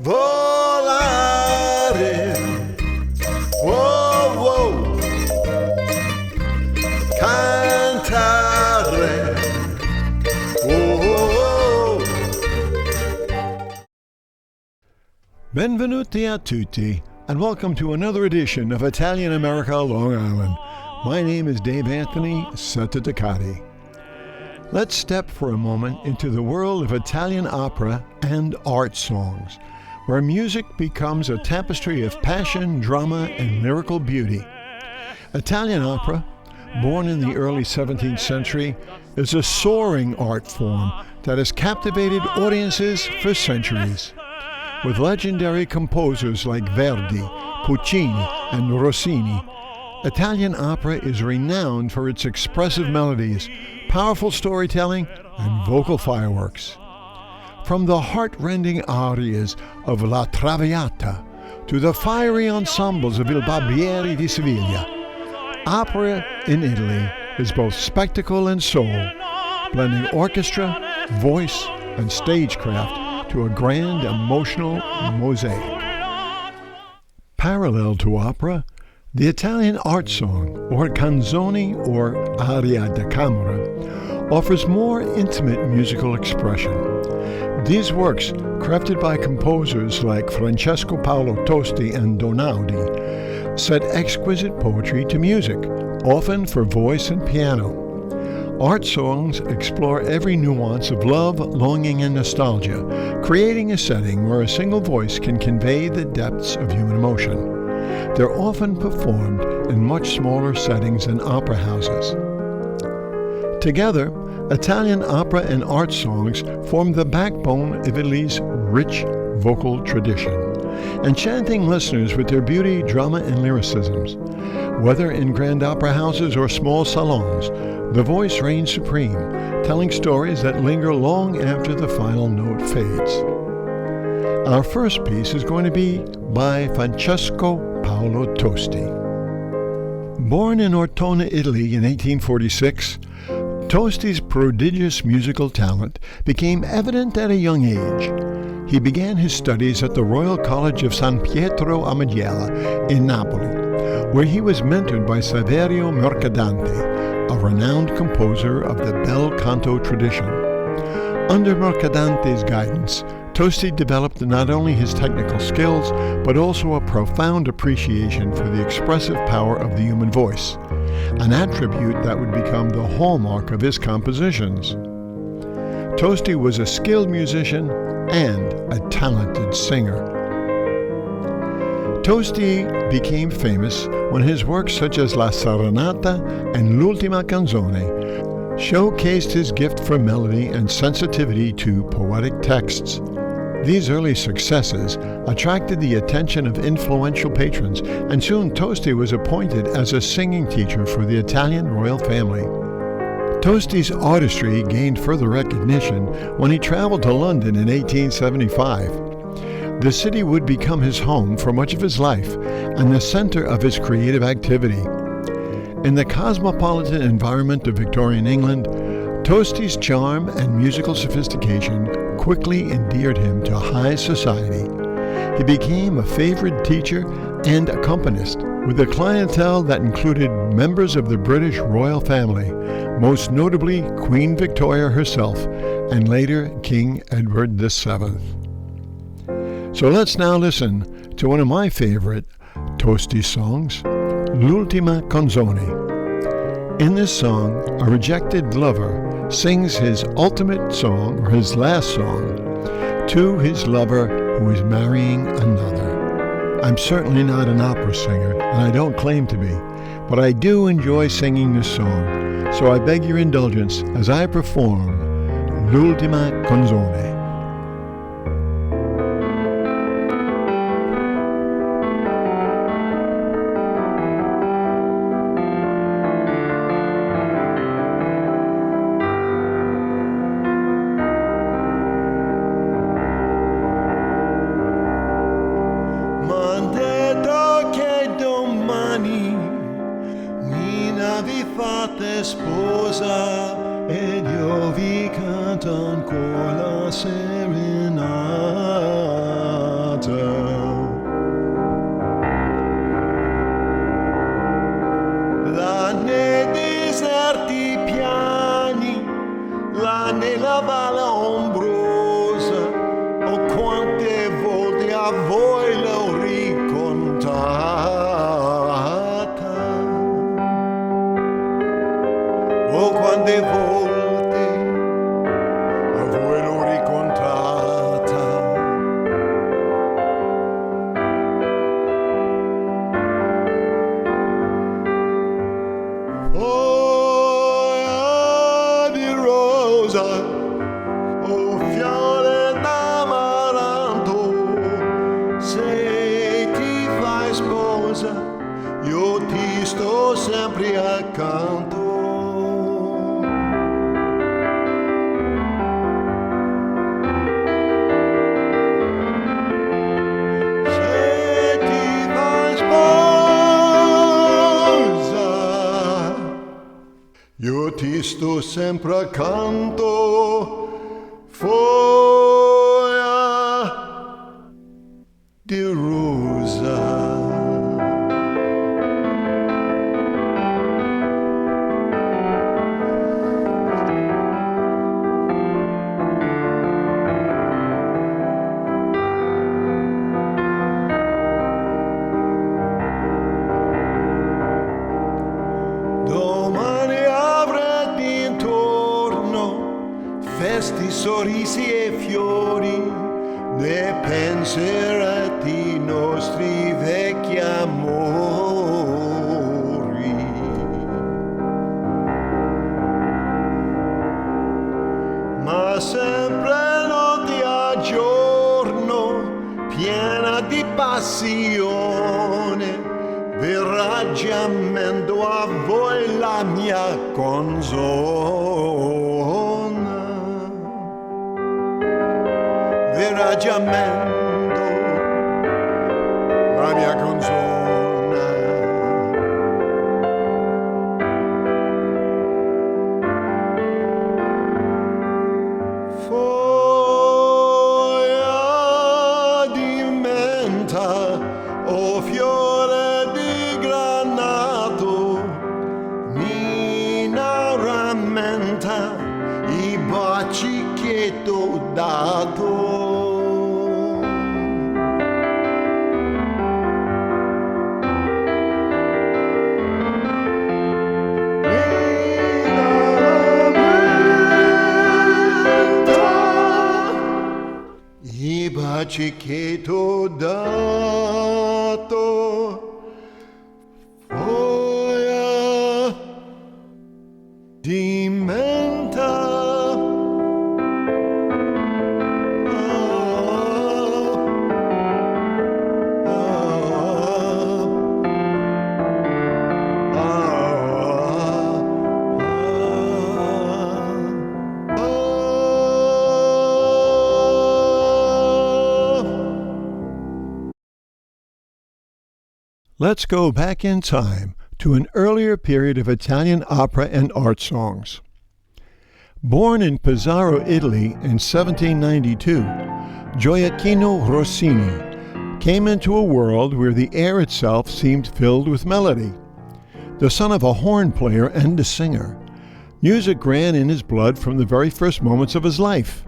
volare, wow, wow, cantare, oh, oh, oh. Benvenuti a tutti, and welcome to another edition of Italian America Long Island. My name is Dave Anthony Santacati. Let's step for a moment into the world of Italian opera and art songs, where music becomes a tapestry of passion, drama, and lyrical beauty. Italian opera, born in the early 17th century, is a soaring art form that has captivated audiences for centuries. With legendary composers like Verdi, Puccini, and Rossini, Italian opera is renowned for its expressive melodies, powerful storytelling, and vocal fireworks. From the heart-rending arias of La Traviata to the fiery ensembles of Il Barbiere di Sevilla, opera in Italy is both spectacle and soul, blending orchestra, voice, and stagecraft to a grand emotional mosaic. Parallel to opera, the Italian art song, or canzone or aria da camera, offers more intimate musical expression. These works, crafted by composers like Francesco Paolo Tosti and Donaudi, set exquisite poetry to music, often for voice and piano. Art songs explore every nuance of love, longing, and nostalgia, creating a setting where a single voice can convey the depths of human emotion. They're often performed in much smaller settings than opera houses. Together, Italian opera and art songs form the backbone of Italy's rich vocal tradition, enchanting listeners with their beauty, drama, and lyricisms. Whether in grand opera houses or small salons, the voice reigns supreme, telling stories that linger long after the final note fades. Our first piece is going to be by Francesco Paolo Tosti. Born in Ortona, Italy in 1846, Tosti's prodigious musical talent became evident at a young age. He began his studies at the Royal College of San Pietro a Majella in Napoli, where he was mentored by Saverio Mercadante, a renowned composer of the bel canto tradition. Under Mercadante's guidance, Tosti developed not only his technical skills, but also a profound appreciation for the expressive power of the human voice, an attribute that would become the hallmark of his compositions. Tosti was a skilled musician and a talented singer. Tosti became famous when his works such as La Serenata and L'ultima canzone showcased his gift for melody and sensitivity to poetic texts. These early successes attracted the attention of influential patrons, and soon Tosti was appointed as a singing teacher for the Italian royal family. Tosti's artistry gained further recognition when he traveled to London in 1875. The city would become his home for much of his life and the center of his creative activity. In the cosmopolitan environment of Victorian England, Tosti's charm and musical sophistication quickly endeared him to high society. He became a favored teacher and accompanist with a clientele that included members of the British royal family, most notably Queen Victoria herself, and later King Edward VII. So let's now listen to one of my favorite Tosti songs, L'ultima canzone. In this song, a rejected lover sings his ultimate song, or his last song, to his lover who is marrying another. I'm certainly not an opera singer, and I don't claim to be, but I do enjoy singing this song, so I beg your indulgence as I perform L'ultima canzone. Vi fate sposa ed io vi canto ancora la serenata. a voi l'ho ricontata. Oh, quante volte a voi l'ho ricontata. Oh, di rosa, oh, fiore d'amaranto, se ti fai sposa, io ti sto sempre accanto. Se ti fai sposa, io ti sto sempre accanto. Foglia di rosa. Domani avrete intorno festi, sorrisi e fiori, ne penserete i nostri vecchi amori. Ma sempre notte a giorno, piena di passione, verrà chiamando a voi la mia consona. Verrà chiamando la mia consona. Foglia di menta, o fiore di granato, mi rammenta i baci che t'ho dato. I baci che t'ho dato, foglia di menta. Let's go back in time to an earlier period of Italian opera and art songs. Born in Pesaro, Italy in 1792, Gioacchino Rossini came into a world where the air itself seemed filled with melody. The son of a horn player and a singer, music ran in his blood from the very first moments of his life.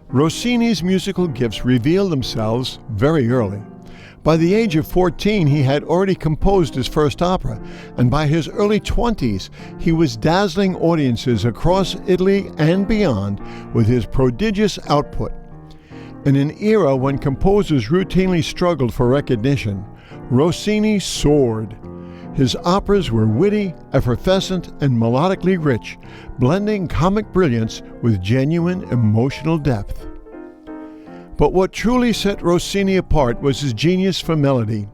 Rossini's musical gifts revealed themselves very early. By the age of 14, he had already composed his first opera, and by his early 20s, he was dazzling audiences across Italy and beyond with his prodigious output. In an era when composers routinely struggled for recognition, Rossini soared. His operas were witty, effervescent, and melodically rich, blending comic brilliance with genuine emotional depth. But what truly set Rossini apart was his genius for melody.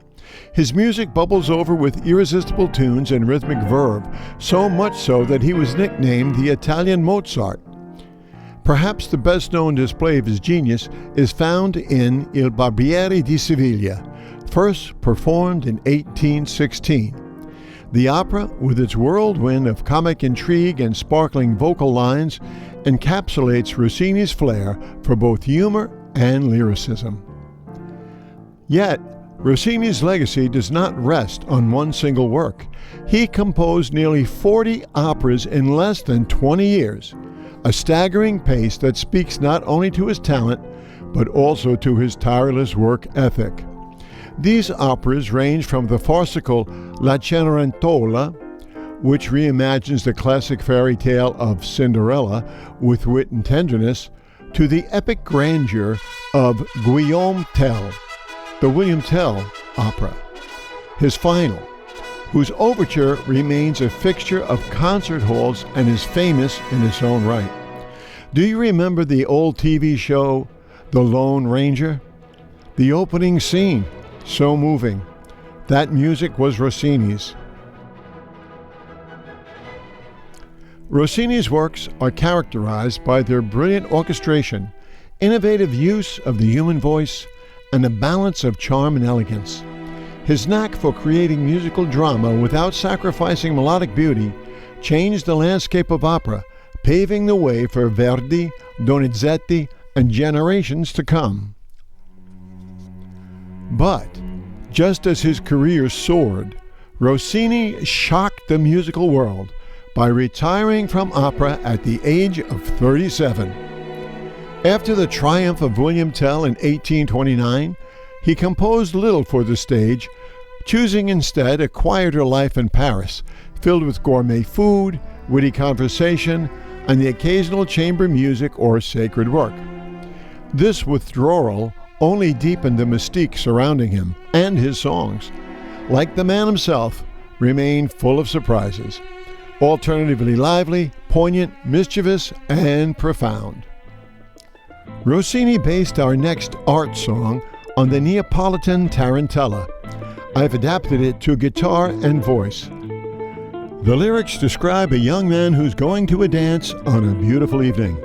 His music bubbles over with irresistible tunes and rhythmic verve, so much so that he was nicknamed the Italian Mozart. Perhaps the best-known display of his genius is found in Il Barbiere di Siviglia, first performed in 1816. The opera, with its whirlwind of comic intrigue and sparkling vocal lines, encapsulates Rossini's flair for both humor and lyricism. Yet, Rossini's legacy does not rest on one single work. He composed nearly 40 operas in less than 20 years, a staggering pace that speaks not only to his talent, but also to his tireless work ethic. These operas range from the farcical La Cenerentola, which reimagines the classic fairy tale of Cinderella with wit and tenderness, to the epic grandeur of Guillaume Tell, the William Tell opera, his final, whose overture remains a fixture of concert halls and is famous in its own right. Do you remember the old TV show, The Lone Ranger? The opening scene, so moving. That music was Rossini's. Rossini's works are characterized by their brilliant orchestration, innovative use of the human voice, and a balance of charm and elegance. His knack for creating musical drama without sacrificing melodic beauty changed the landscape of opera, paving the way for Verdi, Donizetti, and generations to come. But, just as his career soared, Rossini shocked the musical world by retiring from opera at the age of 37. After the triumph of William Tell in 1829, he composed little for the stage, choosing instead a quieter life in Paris, filled with gourmet food, witty conversation, and the occasional chamber music or sacred work. This withdrawal only deepened the mystique surrounding him, and his songs, like the man himself, remain full of surprises, alternatively lively, poignant, mischievous, and profound. Rossini based our next art song on the Neapolitan tarantella. I've adapted it to guitar and voice. The lyrics describe a young man who's going to a dance on a beautiful evening.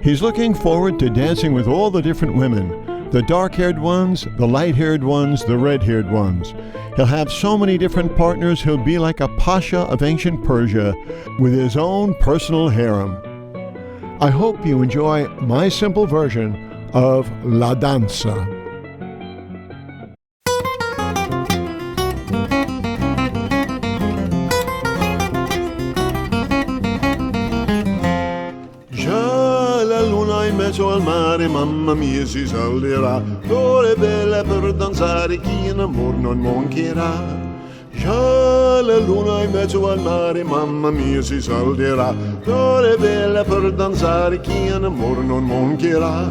He's looking forward to dancing with all the different women, the dark-haired ones, the light-haired ones, the red-haired ones. He'll have so many different partners, he'll be like a pasha of ancient Persia with his own personal harem. I hope you enjoy my simple version of La Danza. In mezzo al mare, mamma mia, si salderà. L'ora è bella per danzare, chi in amor non mancherà. Già la luna in mezzo al mare, mamma mia, si salderà. L'ora è bella per danzare, chi in amor non mancherà.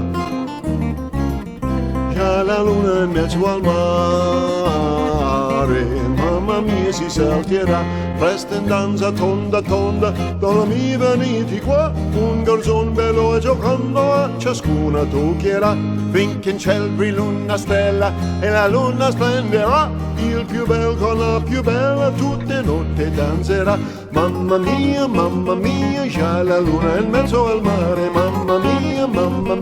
Già la luna in mezzo al mare, mamma mia, si salterà. Presto in danza tonda tonda, dormi veniti qua, un garzon bello e giocando, ciascuna toccherà, finché in ciel brilla una stella e la luna splenderà, il più bel con la più bella tutte notte danzerà. Mamma mia, già la luna è in mezzo al mare, mamma mia, mamma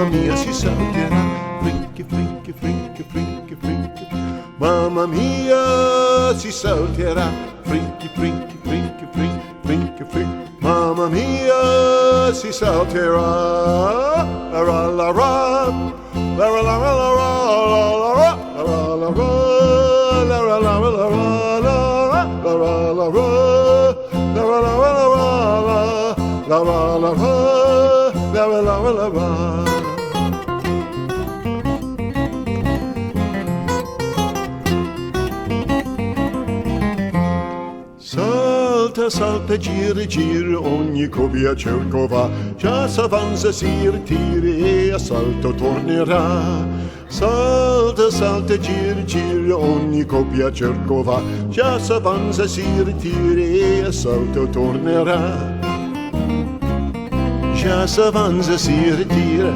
mia, si salterà, frinchi, frinchi, frinchi, frinchi, frinchi. Mamma mia, si salterà, frinchi, frinchi, frinchi, frinchi, frinchi, frinchi. Mamma mia, si salterà, la ra la ra, la ra la ra la ra, la ra la ra, la ra la ra la ra, la ra la ra, la ra la ra la ra, la ra la ra, la ra la ra la ra. Salta, salta, gira, gira, ogni copia cerco va, già s'avanza, si ritira e a salto tornerà. Salta, salta, gira, gira, ogni copia cerco va, già s'avanza, si ritira e a salto tornerà. Già s'avanza, si ritira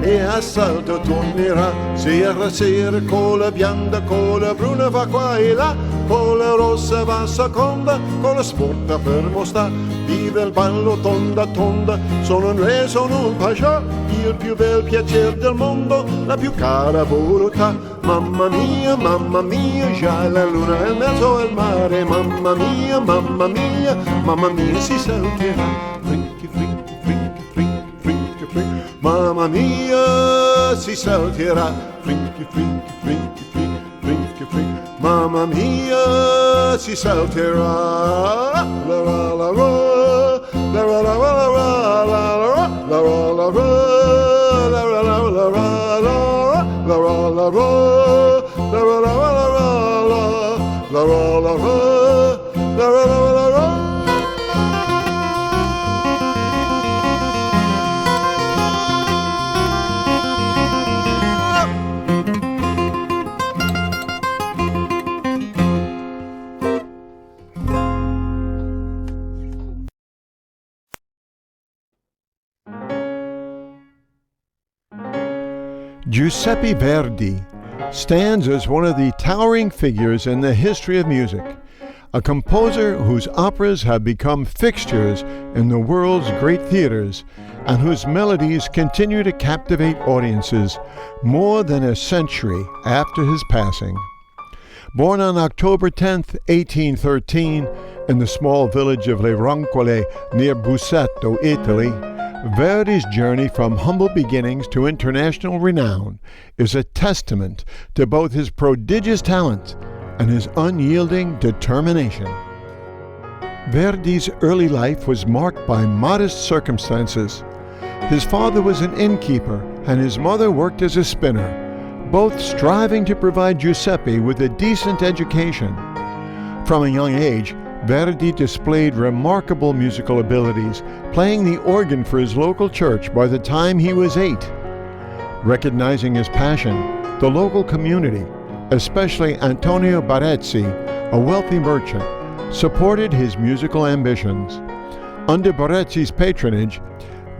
e a salto tornerà. Sera, sera, cola bianca, cola bruna va qua e là, cola rossa va seconda, cola sporta fermo sta. Vive il ballo tonda tonda, sono un re, sono un pascià, il più bel piacere del mondo, la più cara voluttà. Mamma mia, già la luna è in mezzo al mare, mamma mia, mamma mia, si salterà. Frinchi, frinchi, frinchi, frinchi, frinchi, frinchi. Mamma mia, si salterà, frinchi, frinchi, frinchi, frinchi, frinchi, frinchi. Mamma mia, si salterà, la ra la ra, la ra la ra la ra, la ra la ra, la ra la ra. Giuseppe Verdi stands as one of the towering figures in the history of music, a composer whose operas have become fixtures in the world's great theaters and whose melodies continue to captivate audiences more than a century after his passing. Born on October 10, 1813, in the small village of Le Ronquole near Busseto, Italy, Verdi's journey from humble beginnings to international renown is a testament to both his prodigious talent and his unyielding determination. Verdi's early life was marked by modest circumstances. His father was an innkeeper and his mother worked as a spinner, both striving to provide Giuseppe with a decent education. From a young age, Verdi displayed remarkable musical abilities, playing the organ for his local church by the time he was 8. Recognizing his passion, the local community, especially Antonio Barezzi, a wealthy merchant, supported his musical ambitions. Under Barezzi's patronage,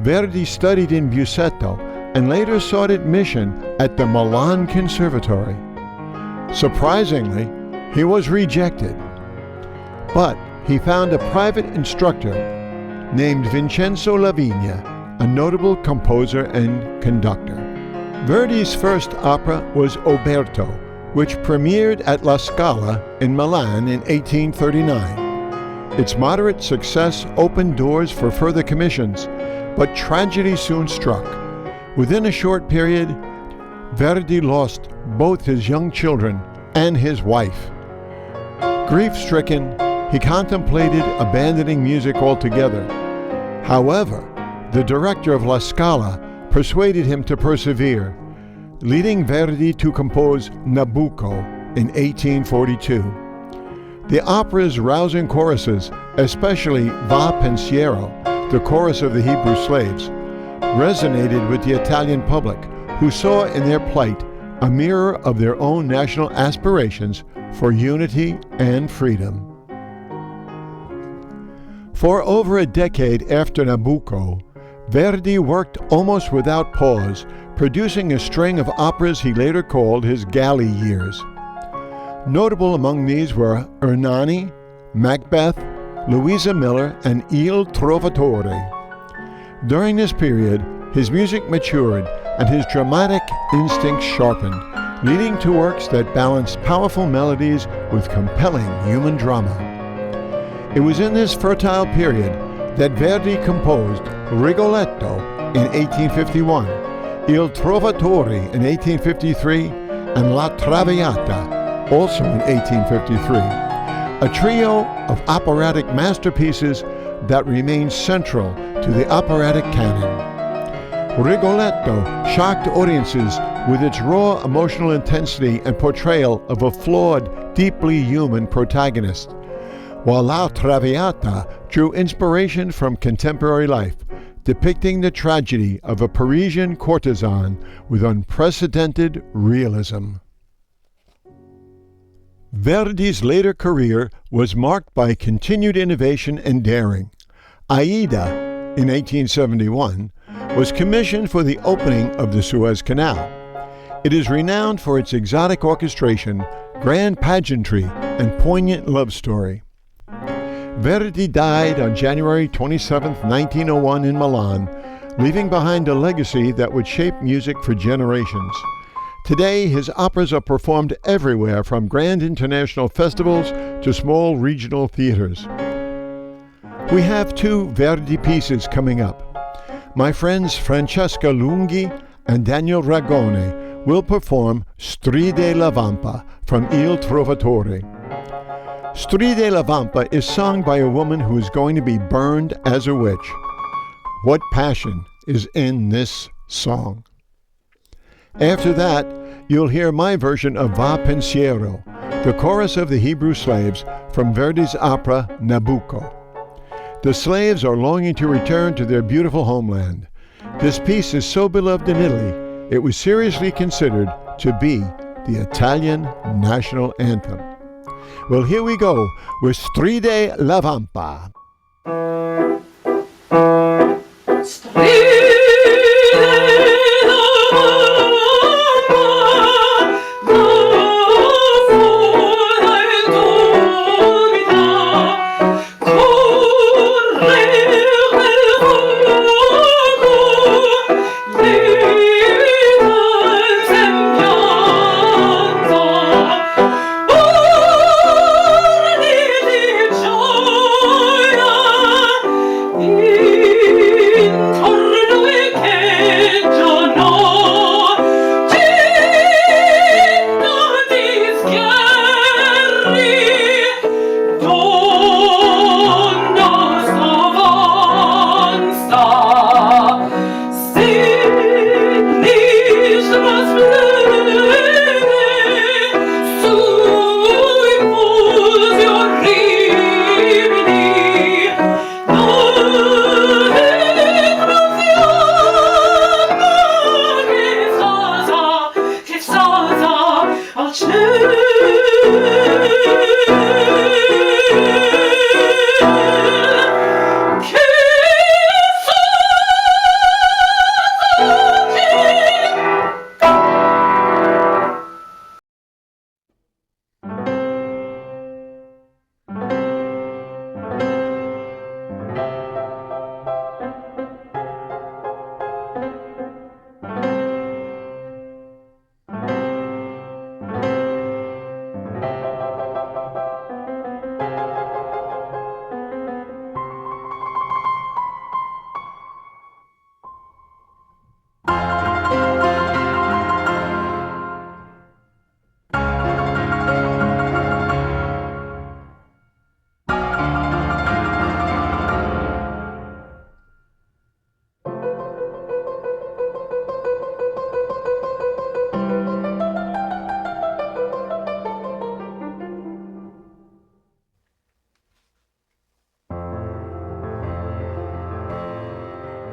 Verdi studied in Busseto and later sought admission at the Milan Conservatory. Surprisingly, he was rejected. But he found a private instructor named Vincenzo Lavigna, a notable composer and conductor. Verdi's first opera was Oberto, which premiered at La Scala in Milan in 1839. Its moderate success opened doors for further commissions, but tragedy soon struck. Within a short period, Verdi lost both his young children and his wife. Grief-stricken, he contemplated abandoning music altogether. However, the director of La Scala persuaded him to persevere, leading Verdi to compose Nabucco in 1842. The opera's rousing choruses, especially Va Pensiero, the chorus of the Hebrew slaves, resonated with the Italian public, who saw in their plight a mirror of their own national aspirations for unity and freedom. For over a decade after Nabucco, Verdi worked almost without pause, producing a string of operas he later called his galley years. Notable among these were Ernani, Macbeth, Luisa Miller, and Il Trovatore. During this period, his music matured and his dramatic instincts sharpened, leading to works that balanced powerful melodies with compelling human drama. It was in this fertile period that Verdi composed Rigoletto in 1851, Il Trovatore in 1853, and La Traviata, also in 1853, a trio of operatic masterpieces that remain central to the operatic canon. Rigoletto shocked audiences with its raw emotional intensity and portrayal of a flawed, deeply human protagonist, while La Traviata drew inspiration from contemporary life, depicting the tragedy of a Parisian courtesan with unprecedented realism. Verdi's later career was marked by continued innovation and daring. Aida, in 1871, was commissioned for the opening of the Suez Canal. It is renowned for its exotic orchestration, grand pageantry, and poignant love story. Verdi died on January 27, 1901 in Milan, leaving behind a legacy that would shape music for generations. Today, his operas are performed everywhere, from grand international festivals to small regional theaters. We have 2 Verdi pieces coming up. My friends Francesca Lunghi and Daniel Ragone will perform Stride la Vampa from Il Trovatore. Stride la Vampa is sung by a woman who is going to be burned as a witch. What passion is in this song? After that, you'll hear my version of Va Pensiero, the chorus of the Hebrew slaves from Verdi's opera Nabucco. The slaves are longing to return to their beautiful homeland. This piece is so beloved in Italy, it was seriously considered to be the Italian national anthem. Well, here we go with Stride la Vampa. Stride la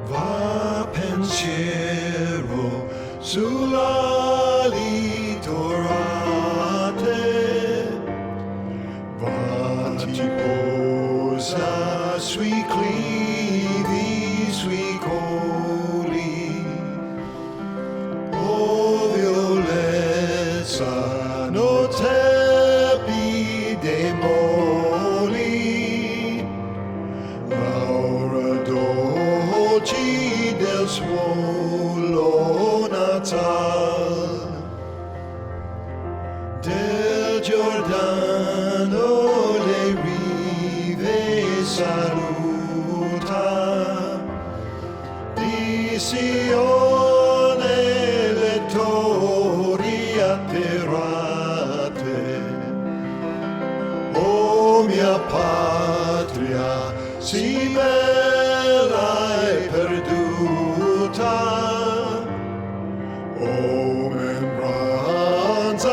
Va pensiero sulla litorate, va ti posa sui clivi, sui colli, o violezza no tepi dei moli, l'aura dolci del suolo natal, del Giordano le rive saluta, di Sione le torri atterrate, o mia patria si bella e perduta, o membranza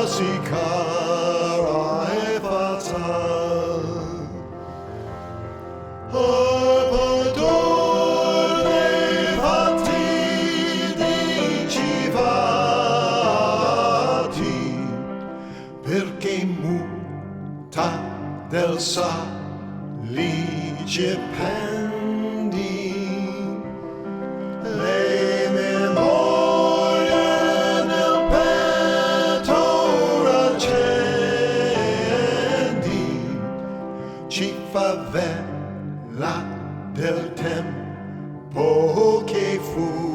si cara e fatal, Salvador dei fatti civati, perché muta del salice pendi, le memorie nel petto accendi, ci favela del tempo che fu.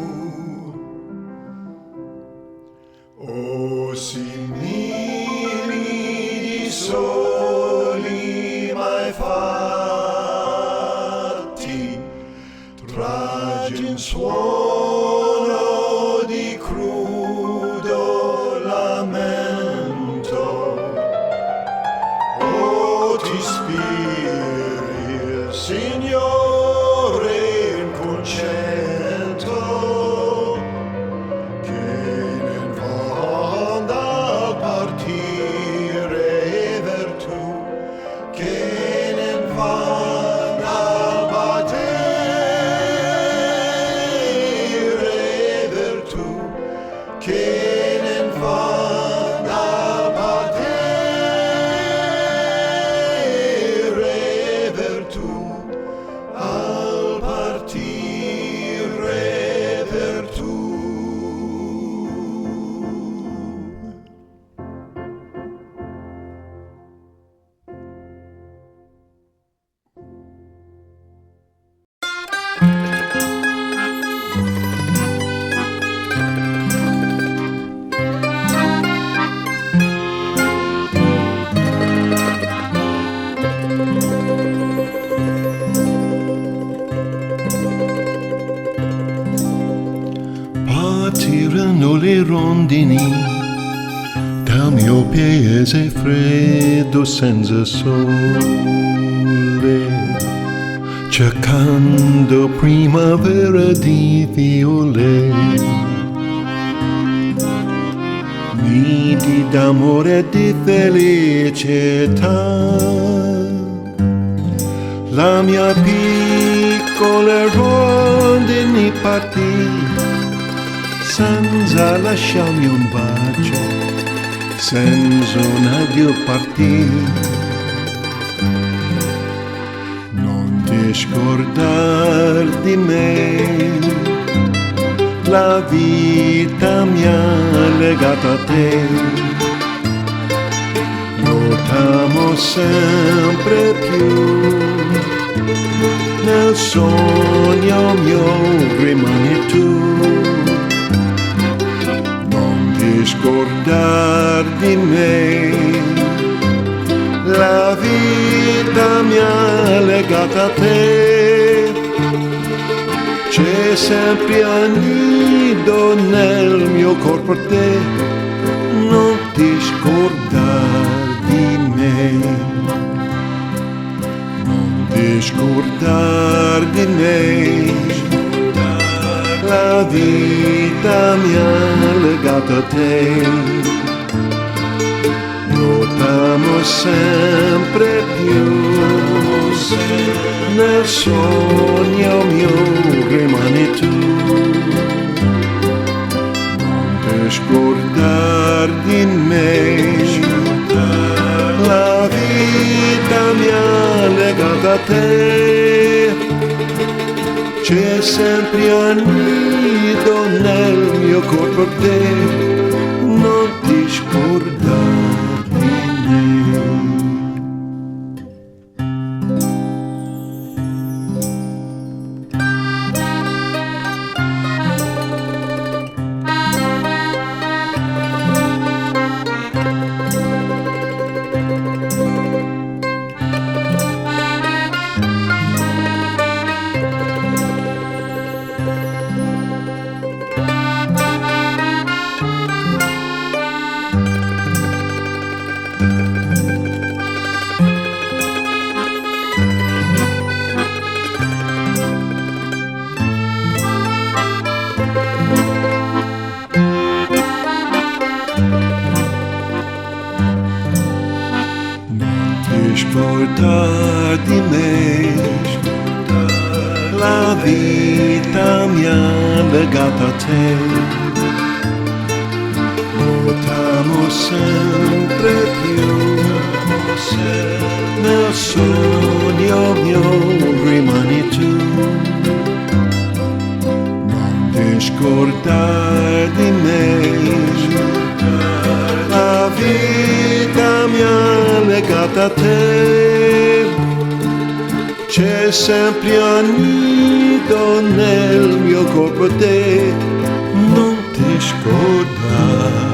O simili di soli mai fatti, tragin suono di crudo lamento, o ti ispiri il Signore in concetto, che nel fondo al partire virtù, che nel fondo al partire virtù, che nel fondo al partire virtù, al partire virtù. Partirano le rondini dal mio paese freddo senza sole, cercando primavera di viole, nidi d'amore e di felicità. La mia piccola rondini partì senza lasciarmi un bacio, senza un addio partire. Non ti scordar di me, la vita mi ha legato a te. Io t'amo sempre più, nel sogno mio rimani tu. Non ti scordar di me, la vita mi ha legato a te. C'è sempre annido nel mio corpo te, non ti scordar di me, non ti scordar di me, la vita mi ha legato a te. Io t'amo sempre più, nel sogno mio rimani tu. Non ti scordar di me, la vita mi ha legato a te. C'è sempre annido nel mio corpo te, non ti scordar di me. Scordar di me, la vita mi ha legato a te. Io t'amo sempre più, nel sogno mio rimani tu. Non ti scordar di me, la vita mi ha legato a te. C'è sempre annido nel mio corpo te, non ti scordar.